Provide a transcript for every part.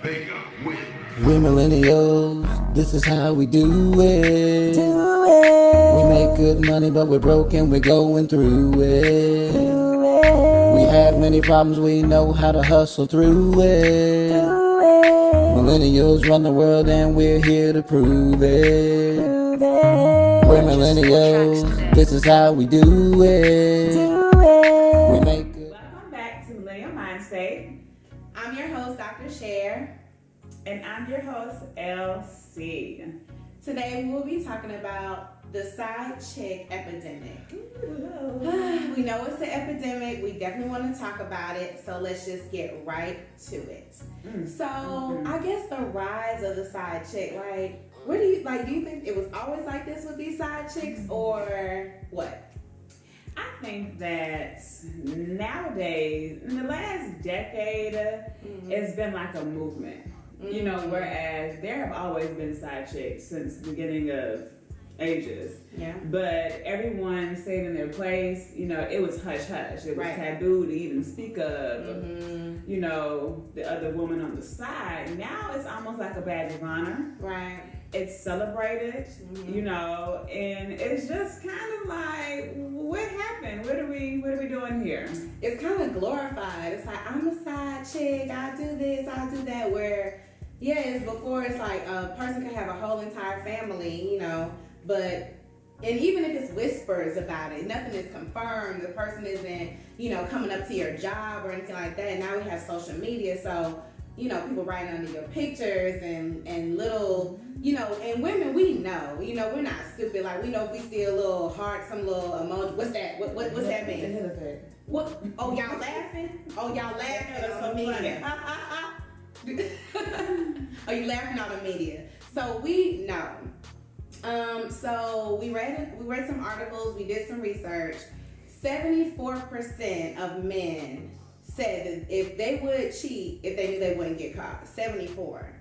We're millennials, this is how we do it. We make good money, but we're broke and we're going through it. We have many problems, we know how to hustle through it. Millennials run the world and we're here to prove it. We're millennials, this is how we do it. We make good. Welcome back to Millennial Mindstate. I'm your host, Dr. Cher. And I'm your host, LC. Today we'll be talking about the side chick epidemic. We know it's an epidemic. We definitely want to talk about it. So let's just get right to it. I guess the rise of the side chick, like, where do you think it was always like this with these side chicks, or what? I think that nowadays, in the last decade, it's been like a movement. You know, whereas there have always been side chicks since the beginning of ages. Yeah. But everyone stayed in their place. You know, it was hush hush. It was taboo to even speak of, you know, the other woman on the side. Now it's almost like a badge of honor. Right. It's celebrated, you know, and it's just kind of like, what happened? What are we doing here? It's kind of glorified. It's like, I'm a side chick. I do this, I do that. Where, yeah, it's before it's like a person can have a whole entire family, you know, but, and even if it's whispers about it, nothing is confirmed. The person isn't, you know, coming up to your job or anything like that. Now we have social media, so, you know, people writing under your pictures and little, you know, and women, we know, you know, we're not stupid. Like, we know if we see a little heart, some little emoji, what's that? What's that mean? What? Oh, y'all laughing? Oh, y'all laughing on the media. Oh, you laughing on the media. So we know. So we read some articles, we did some research. 74% of men said that if they would cheat, if they knew they wouldn't get caught. 74.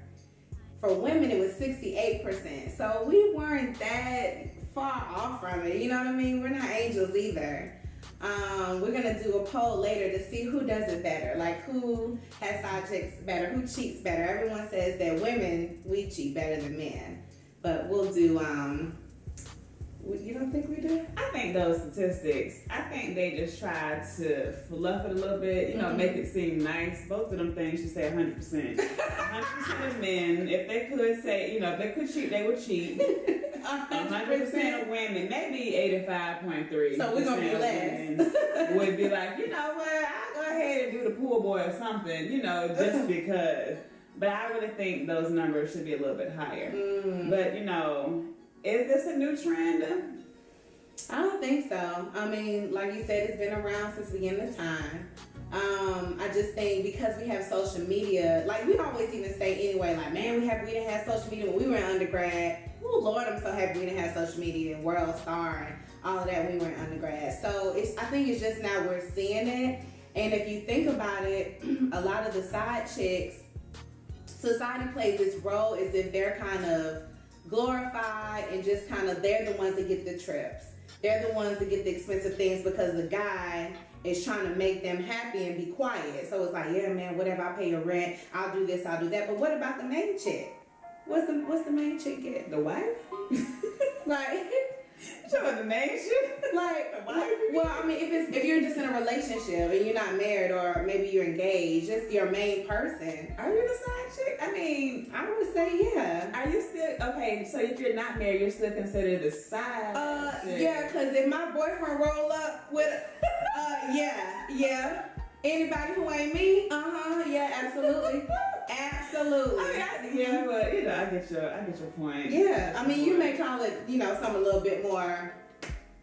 For women, it was 68%. So we weren't that far off from it. You know what I mean? We're not angels either. We're gonna do a poll later to see who does it better. Like, who has side chicks better? Who cheats better? Everyone says that women, we cheat better than men. But we'll do, you don't think we do? I think those statistics, I think they just try to fluff it a little bit, you know, make it seem nice. Both of them things should say 100%. 100% of men, if they could say, you know, if they could cheat, they would cheat. 100% of women, maybe 85.3%. So we're going to be less. Would be like, you know what, I'll go ahead and do the pool boy or something, you know, just because. But I really think those numbers should be a little bit higher. But, you know, is this a new trend? I don't think so. I mean, like you said, it's been around since the beginning of time. I just think because we have social media, like we always even say anyway, like, man, we didn't have social media when we were in undergrad. Oh, Lord, I'm so happy we didn't have social media and World Star and all of that when we were in undergrad. So I think it's just now we're seeing it. And if you think about it, a lot of the side chicks, society plays this role as if they're kind of glorified and just kind of, they're the ones that get the trips. They're the ones that get the expensive things because the guy is trying to make them happy and be quiet. So it's like, yeah, man, whatever, I'll pay your rent, I'll do this, I'll do that. But what about the main chick? What's the main chick get? The wife? Like, so the main chick? Like, the wife? Well, I mean, if you're just in a relationship and you're not married or maybe you're engaged, just your main person. Are you the side chick? I mean, I would say yeah. Are you still, okay, so if you're not married, you're still considered the side chick? Yeah, because if my boyfriend roll up with, yeah. Anybody who ain't me? Yeah, absolutely. Absolutely. I mean, yeah, but you know, I get your point. Yeah, I mean, you may call it, you know, something a little bit more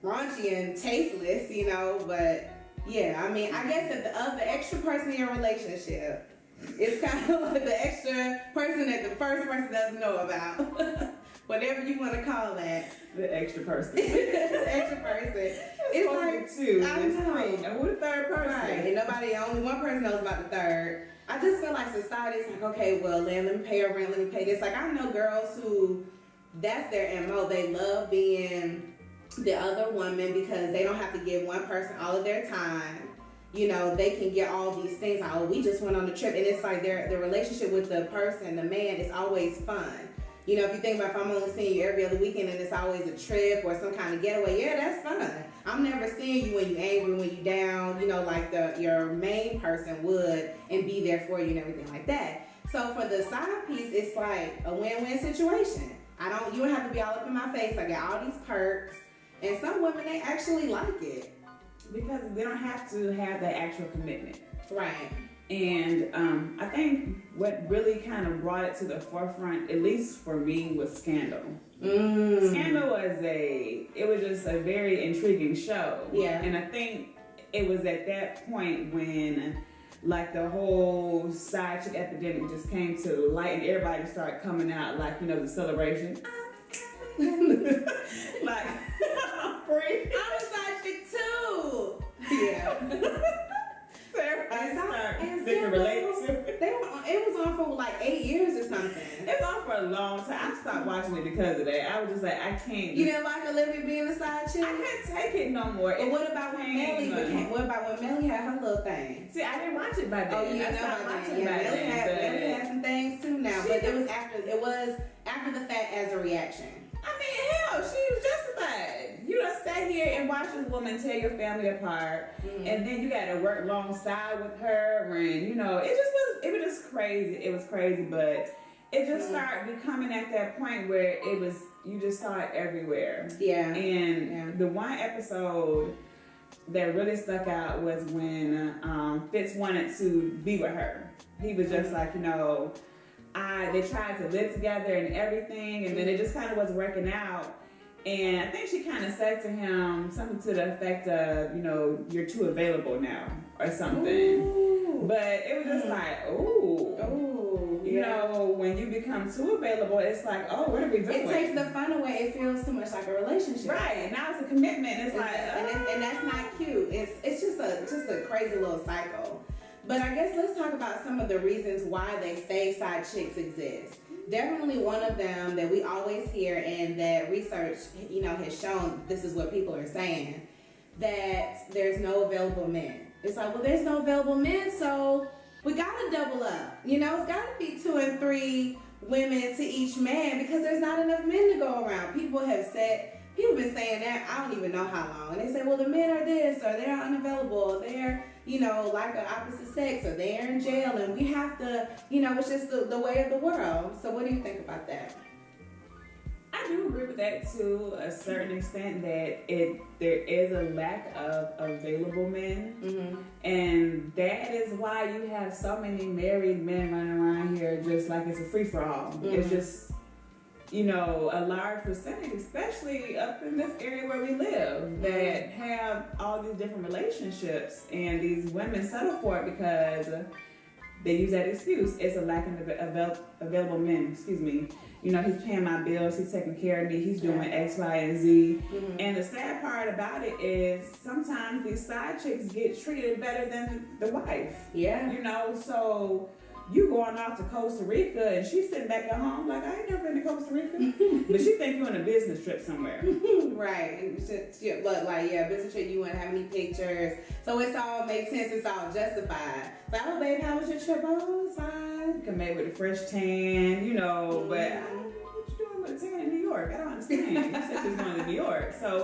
raunchy and tasteless, you know, but yeah, I mean, I guess that the other extra person in your relationship is kind of like the extra person that the first person doesn't know about. Whatever you want to call that. The extra person. The extra person. It's like two. I know. Now who the third person? Right. And only one person knows about the third. I just feel like society's like, okay, well, then let me pay her rent, let me pay this. Like, I know girls who, that's their MO. They love being the other woman because they don't have to give one person all of their time. they can get all these things. Like, oh, we just went on a trip, and it's like the relationship with the person, the man, is always fun. If you think about if I'm only seeing you every other weekend and it's always a trip or some kind of getaway, yeah, that's fun. I'm never seeing you when you're angry, when you're down, like your main person would, and be there for you and everything like that. So for the side piece, it's like a win-win situation. You don't have to be all up in my face. I got all these perks, and some women, they actually like it. Because they don't have to have that actual commitment. Right. And I think what really kind of brought it to the forefront, at least for me, was Scandal. Scandal was just a very intriguing show. Yeah. And I think it was at that point when like the whole side chick epidemic just came to light and everybody started coming out like, the celebration. Like, free. I'm a side chick too. Yeah. So everybody and they can relate to it. It was on for like 8 years or something. It was on for a long time. I stopped watching it because of that. I was just like, I can't. You didn't like Olivia being a side chick? I can't take it no more. But what about when Melly had her little thing? See, I didn't watch it by then. Oh, you know about that. Yeah, Melly had some things too now. But it was after the fact as a reaction. I mean, hell, she was justified. You done sat here and watched this woman tear your family apart, and then you got to work alongside with her, and it was just crazy. It was crazy, but it just started becoming at that point where you just saw it everywhere. Yeah. And the one episode that really stuck out was when Fitz wanted to be with her. He was just like, they tried to live together and everything, and then it just kind of wasn't working out. And I think she kind of said to him something to the effect of, you're too available now, or something. Ooh. But it was just like, when you become too available, it's like, oh, what are we doing? It takes the fun away. It feels too much like a relationship. Right. Now it's a commitment. It's like, and that's not cute. It's just a crazy little cycle. But I guess let's talk about some of the reasons why they say side chicks exist. Definitely one of them that we always hear and that research, has shown, this is what people are saying, that there's no available men. It's like, well, there's no available men, so we gotta double up. It's gotta be 2 and 3 women to each man because there's not enough men to go around. People have been saying that, I don't even know how long. And they say, well, the men are this, or they're unavailable, or they're, like the opposite sex, or they're in jail, and we have to, it's just the way of the world. So what do you think about that? I do agree with that to a certain extent, that there is a lack of available men, and that is why you have so many married men running around here just like it's a free-for-all. It's just, a large percentage, especially up in this area where we live, that have all these different relationships, and these women settle for it because they use that excuse. It's a lack of available men. Excuse me. He's paying my bills. He's taking care of me. He's doing X, Y, and Z. And the sad part about it is sometimes these side chicks get treated better than the wife. Yeah. So you going off to Costa Rica and she's sitting back at home like, I ain't never been to Costa Rica. But she think you on a business trip somewhere. Right. And look like, business trip, you want to have any pictures. So it all makes sense. It's all justified. Like, oh, babe, how was your trip? Oh, it's fine. You come back with a fresh tan, but I don't know what you doing with a tan in New York. I don't understand. You said you was going to New York. So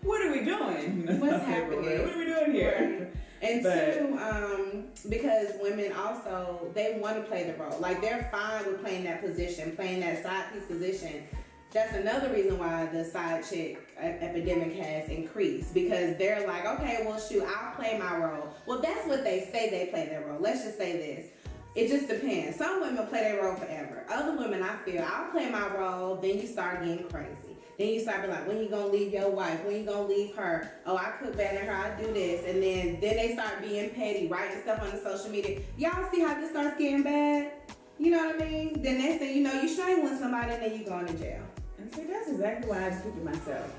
what are we doing? What's happening? What are we doing here? Right. And two, because women also, they want to play the role. Like, they're fine with playing that position, playing that side piece position. That's another reason why the side chick epidemic has increased, because they're like, okay, well, shoot, I'll play my role. Well, that's what they say, they play their role. Let's just say this. It just depends. Some women play their role forever. Other women, I feel, I'll play my role, then you start getting crazy. Then you start being like, when you gonna leave your wife? When you gonna leave her? Oh, I cook better than her, I do this. And then they start being petty, writing stuff on the social media. Y'all see how this starts getting bad? You know what I mean? Then next thing you know, you strangling somebody and then you going to jail. And see, that's exactly why I just keep it myself.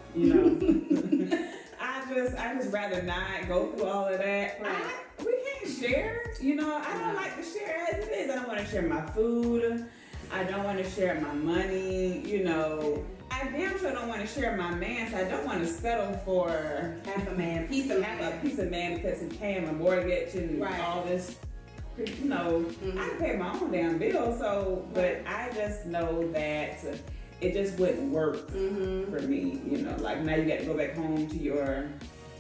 I just rather not go through all of that. Right. We can't share. I don't like to share as it is. I don't want to share my food. I don't want to share my money. I damn sure don't want to share my man, so I don't want to settle for half a man, piece of half a man. piece of man because he's paying my mortgage and Right. all this. You know, I can pay my own damn bill, so, but I just know that it just wouldn't work for me, you know, like now you got to go back home to your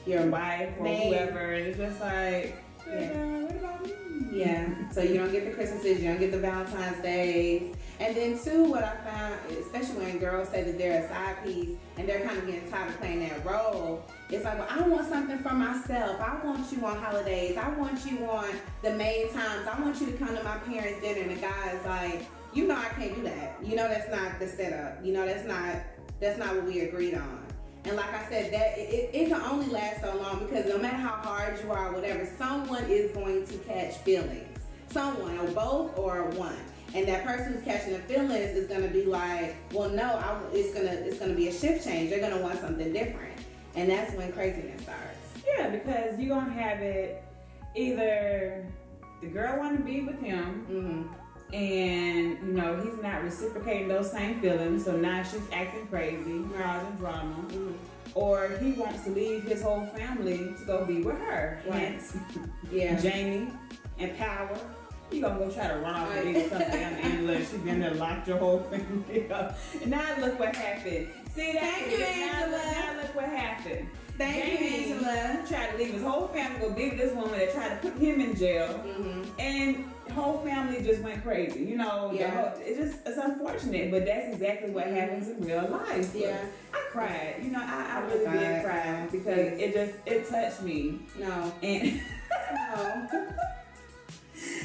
wife or whoever, and it's just like, what about me? Yeah, so you don't get the Christmases, you don't get the Valentine's Days. And then too, what I found, especially when girls say that they're a side piece and they're kind of getting tired of playing that role, it's like, well, I want something for myself. I want you on holidays. I want you on the main times. I want you to come to my parents' dinner. And the guy's like, you know, I can't do that. You know, that's not the setup. You know, that's not what we agreed on. And like I said, that it can only last so long because no matter how hard you are or whatever, someone is going to catch feelings. Someone, or both, or one. And that person who's catching the feelings is gonna be like, well, no, it's gonna be a shift change. They're gonna want something different. And that's when craziness starts. Yeah, because you're gonna have it either the girl wanna be with him and you know he's not reciprocating those same feelings, so now she's acting crazy, causing drama, or he wants to leave his whole family to go be with her. Hence, Jamie and Power. You gonna go try to run off and be with some damn Angela, and she been there locked your whole family up. And now look what happened. See that? Thank you, Angela. Now look what happened. Thank you, Angela. Tried to leave his whole family to go be with this woman that tried to put him in jail, and the whole family just went crazy. You know, it's unfortunate, but that's exactly what happens in real life. But I cried. You know, I really did cry because it touched me. No. And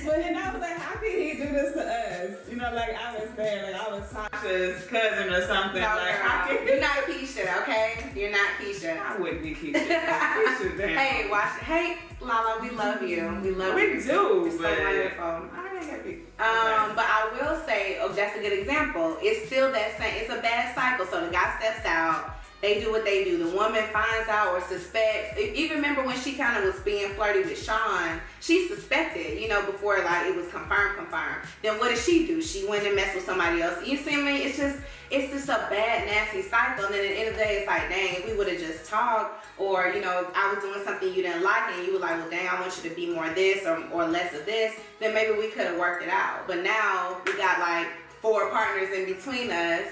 but then I was like, how could he do this to us? You know, like I was there, like I was Tasha's cousin or something. No, like, how could you're not Keisha, okay? You're not Keisha. I wouldn't be Keisha. Keisha, damn. Hey, watch it. Hey, Lala, we love you. We love you. We do, It's so but wonderful. I But I will say, that's a good example. It's still that same, it's a bad cycle. So the guy steps out, they do what they do. The woman finds out or suspects. Even remember when she kind of was being flirty with Sean, she suspected, you know, before like it was confirmed. Then what did she do? She went and messed with somebody else. You see what I mean? It's just a bad, nasty cycle. And then at the end of the day, it's like, dang, if we would have just talked, or, you know, if I was doing something you didn't like and you were like, well, dang, I want you to be more of this or less of this, then maybe we could have worked it out. But now we got like 4 partners in between us.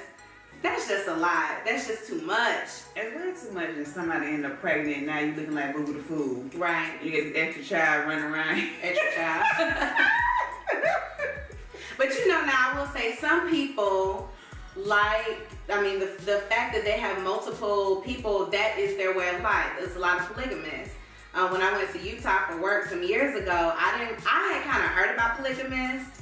That's just a lot. That's just too much. It's way too much and somebody end up pregnant. Now you looking like Boo the Fool. Right. You get the extra child running around. Extra child. But you know, now I will say some people the fact that they have multiple people, that is their way of life. There's a lot of polygamists. When I went to Utah for work some years ago, I had kind of heard about polygamists.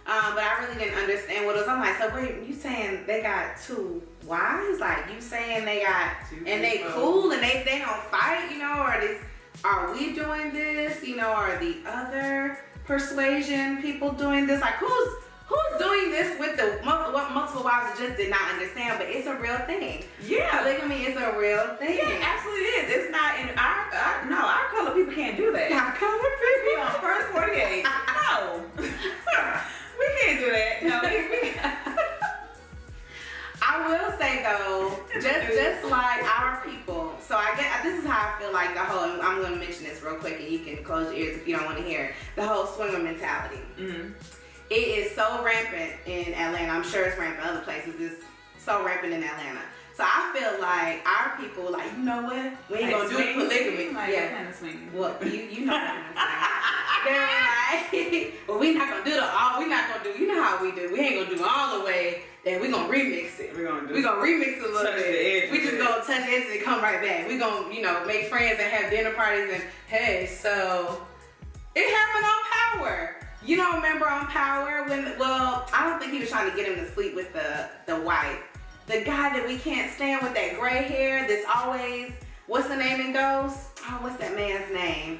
But I really didn't understand what it was. I'm like, so wait, you saying they got 2 wives? Like, you saying they got 2 and they cool and they don't fight, you know? Or are we doing this? You know, are the other persuasion people doing this? Like, who's doing this with multiple wives? I just did not understand, but it's a real thing. Yeah. Polygamy is a real thing. Yeah, absolutely is. It's not in our color people can't do that. Our color people on first 48. No. We can't do that. No, I will say though, just like our people. So I guess this is how I feel like the whole. I'm going to mention this real quick, and you can close your ears if you don't want to hear the whole swinger mentality. It is so rampant in Atlanta. I'm sure it's rampant in other places. It's so rampant in Atlanta. So I feel like our people, like, you know what? We ain't gonna do polygamy. Like kind of swinging. Well, you know what I'm saying. They're like, well, we not gonna do we not gonna do, you know how we do. We ain't gonna do all the way, then we gonna remix it. We gonna remix it a little bit. We just gonna touch the edges and come right back. We gonna, you know, make friends and have dinner parties and, hey, so it happened on Power. You don't remember on Power I don't think he was trying to get him to sleep with the wife. The guy that we can't stand with that gray hair that's always, what's the name in Ghost? Oh, what's that man's name?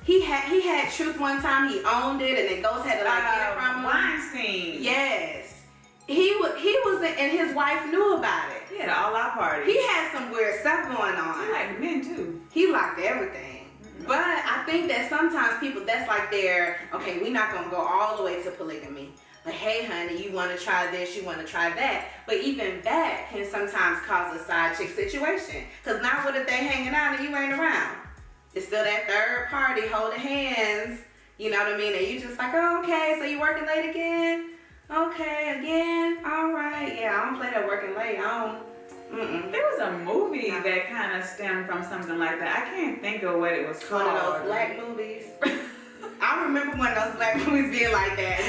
He had truth one time, he owned it, and then Ghost had to like get it from him. Weinstein. Yes. He was, and his wife knew about it. He had an all-out party. He had some weird stuff going on. He liked men too. He liked everything. But I think that sometimes people, that's like okay, we're not gonna go all the way to polygamy, but hey honey, you want to try this, you want to try that. But even that can sometimes cause a side chick situation. Because now what if they hanging out and you ain't around? It's still that third party holding hands, you know what I mean? And you just like, oh, okay, so you working late again? Okay, again? All right, yeah, I don't play that working late. There was a movie that kind of stemmed from something like that. I can't think of what it was called. One of those black movies. I remember one of those black movies being like that.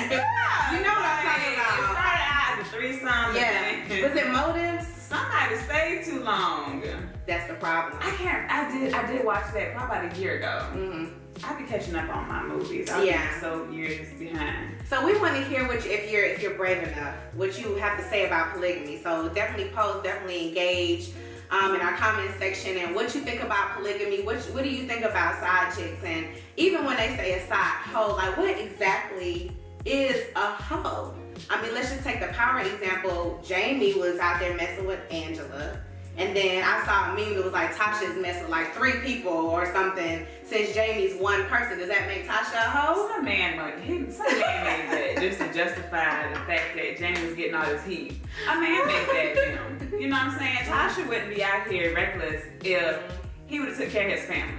You know what I'm talking about. It started out as a threesome. Yeah. Was it Motives? Somebody stayed too long. That's the problem. I did watch that probably about a year ago. I be catching up on my movies. I'll be so years behind. So we want to hear what if you're brave enough, what you have to say about polygamy. So definitely post, definitely engage in our comment section, and what you think about polygamy. What do you think about side chicks? And even when they say a side hoe, like what exactly is a hoe? I mean, let's just take the power example. Jamie was out there messing with Angela. And then I saw a meme that was like Tasha's messing with like 3 people or something since Jamie's one person. Does that make Tasha a hoe? Some man made that just to justify the fact that Jamie was getting all this heat. A man made that film. You know what I'm saying? Tasha wouldn't be out here reckless if he would have took care of his family.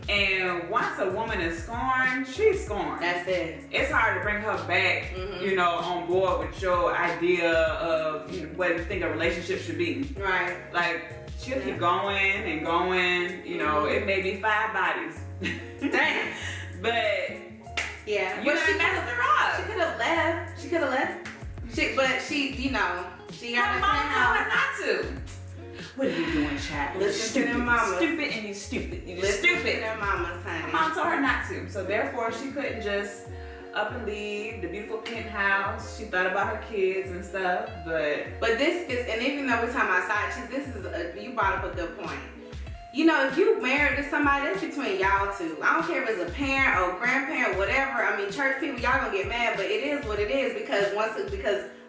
And once a woman is scorned, she's scorned. That's it. It's hard to bring her back, you know, on board with your idea of what you think a relationship should be. Right. Like, she'll keep going and going, you know, it may be 5 bodies. Damn. But, yeah. You she messed her up. She could have left. She, but she, you know, she got her mom told her not to. What are you doing, child? Listen to their mama. Stupid and you stupid. You Listen stupid. to their mamas, honey. Her mom told her not to. So therefore, she couldn't just up and leave the beautiful penthouse. She thought about her kids and stuff, but this is, and even though we're talking about side chicks, this is you brought up a good point. You know, if you married to somebody, that's between y'all two. I don't care if it's a parent or grandparent, whatever. I mean, church people, y'all gonna get mad, but it is what it is because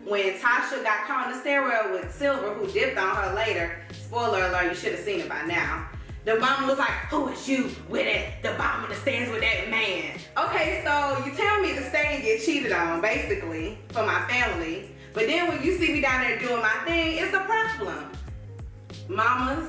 when Tasha got caught in the stairwell with Silver, who dipped on her later, spoiler alert, you should have seen it by now. The mama was like, who is you with it? The bottom of the stairs with that man. Okay, so you tell me to stay and get cheated on, basically, for my family. But then when you see me down there doing my thing, it's a problem. Mamas,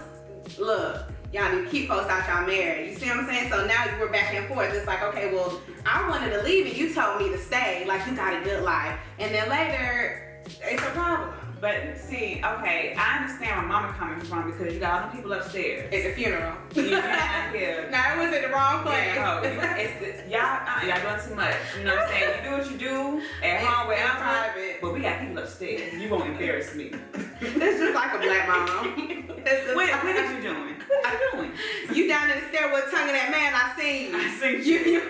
look, y'all need to keep folks out y'all married. You see what I'm saying? So now we're back and forth. It's like, okay, well, I wanted to leave and you told me to stay. Like, you got a good life. And then later, it's a problem. But see, okay, I understand where mama coming from because you got all the people upstairs. It's a funeral. You're not here. Now it was in the wrong place. Yeah, y'all doing too much. You know what I'm saying? You do what you do at home where I'm private. But we got people upstairs. You won't embarrass me. It's just like a black mom. What are you doing? What are you doing? You down in the stairwell tonguing that man, I seen you. I seen you.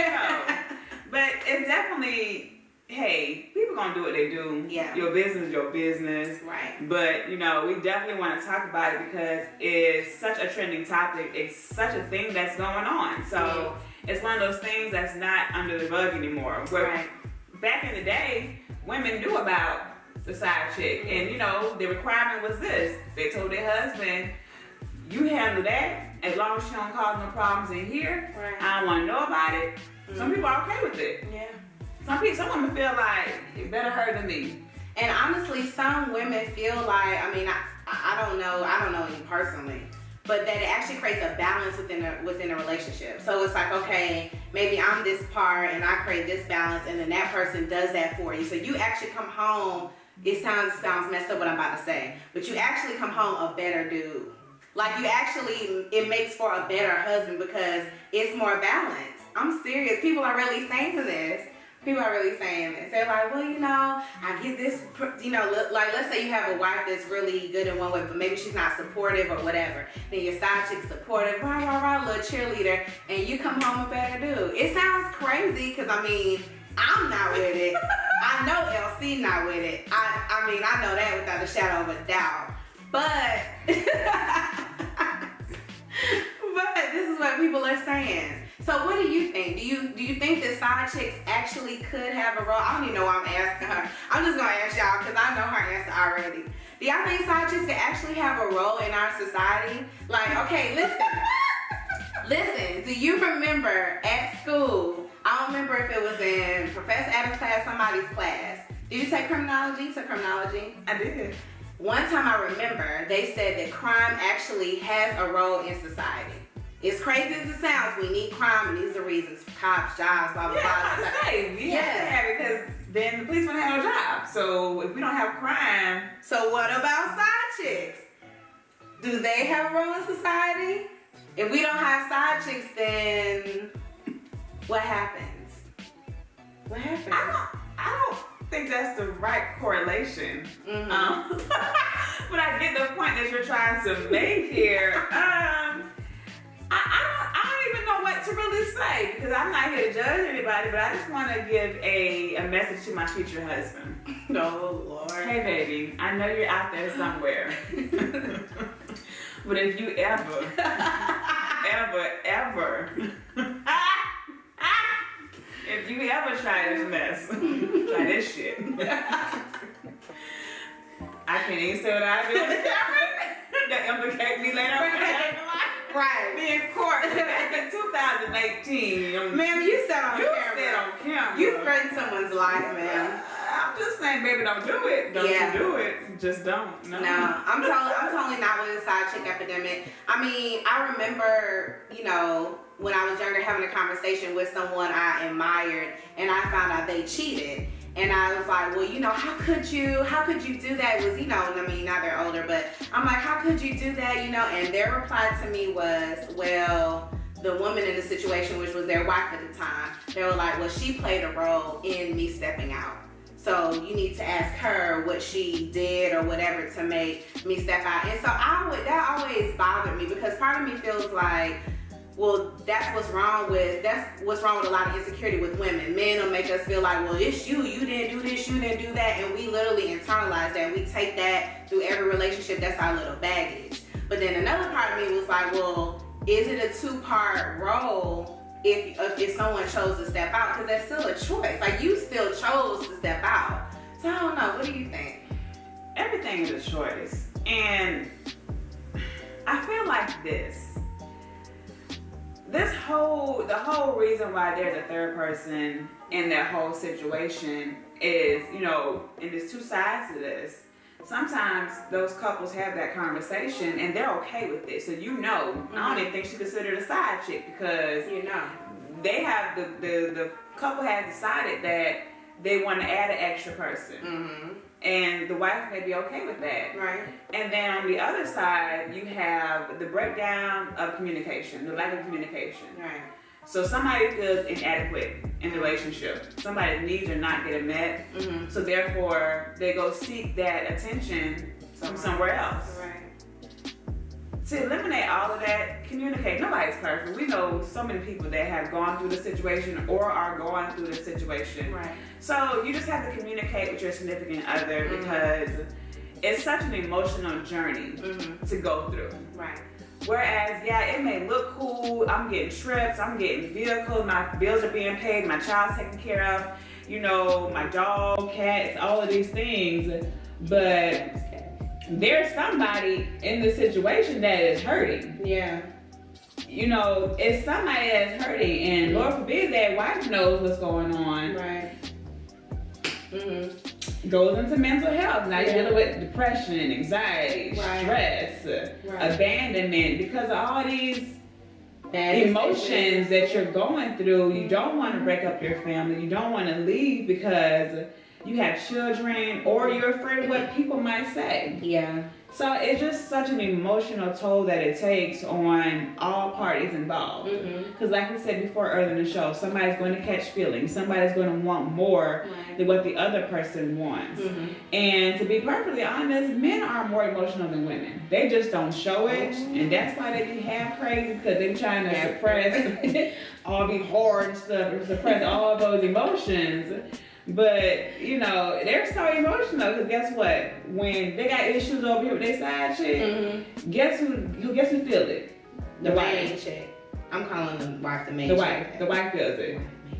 But it's definitely, hey, people gonna do what they do. Yeah. Your business is your business. Right. But, you know, we definitely want to talk about it because it's such a trending topic. It's such a thing that's going on. So it's one of those things that's not under the rug anymore. Where back in the day, women knew about the side chick. And, you know, the requirement was this. They told their husband, you handle that as long as she don't cause no problems in here. Right. I don't want to know about it. Some people are okay with it. Yeah. Some women feel like it better her than me. And honestly, some women feel like, I mean, I don't know you personally, but that it actually creates a balance within a relationship. So it's like, okay, maybe I'm this part and I create this balance, and then that person does that for you. So you actually come home. It sounds messed up what I'm about to say, but you actually come home a better dude. Like it makes for a better husband because it's more balanced. I'm serious. People are really saying this. They're like, well, you know, I get this, you know, like let's say you have a wife that's really good in one way, but maybe she's not supportive or whatever. Then your side chick's supportive, little cheerleader, and you come home a better dude. It sounds crazy because, I mean, I'm not with it. I know LC not with it. I mean, I know that without a shadow of a doubt. But this is what people are saying. So what do you think? Do you think that side chicks actually could have a role? I don't even know why I'm asking her. I'm just gonna ask y'all because I know her answer already. Do y'all think side chicks could actually have a role in our society? Like, okay, listen. Do you remember at school? I don't remember if it was in Professor Adams' class, somebody's class. Did you take criminology? You took criminology? I did. One time I remember they said that crime actually has a role in society. As crazy as it sounds, we need crime, and these are reasons: cops, jobs, blah blah blah. Yeah, I say we have to have it because then the police won't have no job. So if we don't have crime, so what about side chicks? Do they have a role in society? If we don't have side chicks, then what happens? What happens? I don't think that's the right correlation. Mm-hmm. But I get the point that you're trying to make here. I don't even know what to really say because I'm not here to judge anybody, but I just want to give a message to my future husband. Oh, Lord. Hey, baby, I know you're out there somewhere. But if you ever if you ever try this mess, try this shit. I can't even say what I do on the camera. That implicate me later on. Right. Me in court back in 2018. Ma'am, you said on You camera. said on camera. You threatened someone's life, ma'am. I'm just saying, baby, don't do it. Don't you do it. Just don't. No. I'm totally not with the side chick epidemic. I mean, I remember, when I was younger having a conversation with someone I admired and I found out they cheated. And I was like, well, how could you do that? It was, now they're older, but I'm like, how could you do that? And their reply to me was, well, the woman in the situation, which was their wife at the time, they were like, well, she played a role in me stepping out. So you need to ask her what she did or whatever to make me step out. And so that always bothered me because part of me feels like, well, that's what's wrong with a lot of insecurity with women. Men will make us feel like, well, it's you didn't do this, you didn't do that, and we literally internalize that and we take that through every relationship. That's our little baggage. But then another part of me was like, well, is it a two-part role if someone chose to step out? Because that's still a choice. Like, you still chose to step out. So I don't know. What do you think? Everything is a choice. And I feel like the whole reason why there's a third person in that whole situation is, and there's two sides to this. Sometimes those couples have that conversation and they're okay with it. So I don't even think she considered a side chick because they have the couple has decided that they want to add an extra person. Mm-hmm. And the wife may be okay with that. Right. And then on the other side, you have the breakdown of communication, the lack of communication. Right. So somebody feels inadequate in the relationship. Somebody's needs are not getting met. Mm-hmm. So therefore, they go seek that attention from somewhere else. Right. To eliminate all of that, communicate. Nobody's perfect. We know so many people that have gone through the situation or are going through the situation. Right. So you just have to communicate with your significant other because it's such an emotional journey to go through. Right. Whereas, it may look cool. I'm getting trips. I'm getting vehicles. My bills are being paid. My child's taken care of. My dog, cats, all of these things. But there's somebody in the situation that is hurting. Yeah. It's somebody that's hurting, and Lord forbid that wife knows what's going on. Right. Mm-hmm. Goes into mental health. Now you're dealing with depression, anxiety, stress, abandonment, because of all these emotions that you're going through. You don't want to break up your family. You don't want to leave because you have children or you're afraid of what people might say. Yeah. So it's just such an emotional toll that it takes on all parties involved. Because like we said before earlier in the show, somebody's going to catch feelings. Somebody's going to want more than what the other person wants. And to be perfectly honest, men are more emotional than women. They just don't show it. And that's why they be half crazy, because they're trying to suppress, all be hard and stuff, and suppress all of those emotions. But, they're so emotional because guess what? When they got issues over here with their side chick, guess who feel it? The main chick. I'm calling the wife the main chick. chick. The wife feels it.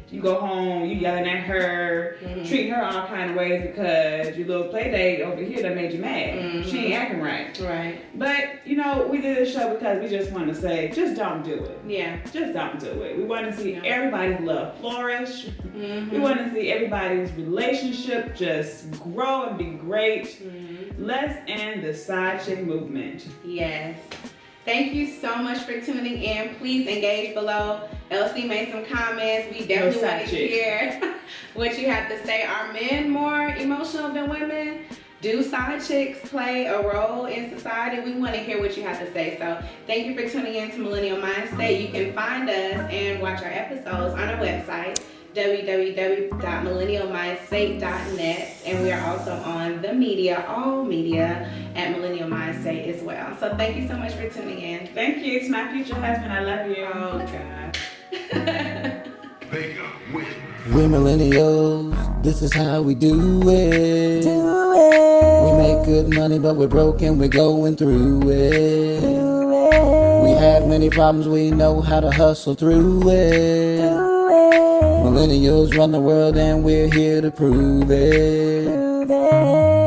you go home, you yelling at her, treating her all kind of ways because your little play date over here that made you mad. She ain't acting right. Right. But, you know, we did this show because we just want to say, just don't do it. Yeah. Just don't do it. We want to see everybody's love flourish. We want to see everybody's relationship just grow and be great. Let's end the side chick movement. Yes. Thank you so much for tuning in. Please engage below. Elsie made some comments. We definitely want to hear what you have to say. Are men more emotional than women? Do side chicks play a role in society? We want to hear what you have to say. So thank you for tuning in to Millennial Mindstate. You can find us and watch our episodes on our website, www.millennialmindstate.net, and we are also on the media, all media, at Millennial Mindstate as well. So thank you so much for tuning in. Thank you. It's my future husband. I love you. Oh, God. We're millennials, this is how we do it. We make good money, but we're broke and we're going through it. We have many problems, we know how to hustle through it. Millennials run the world and we're here to prove it.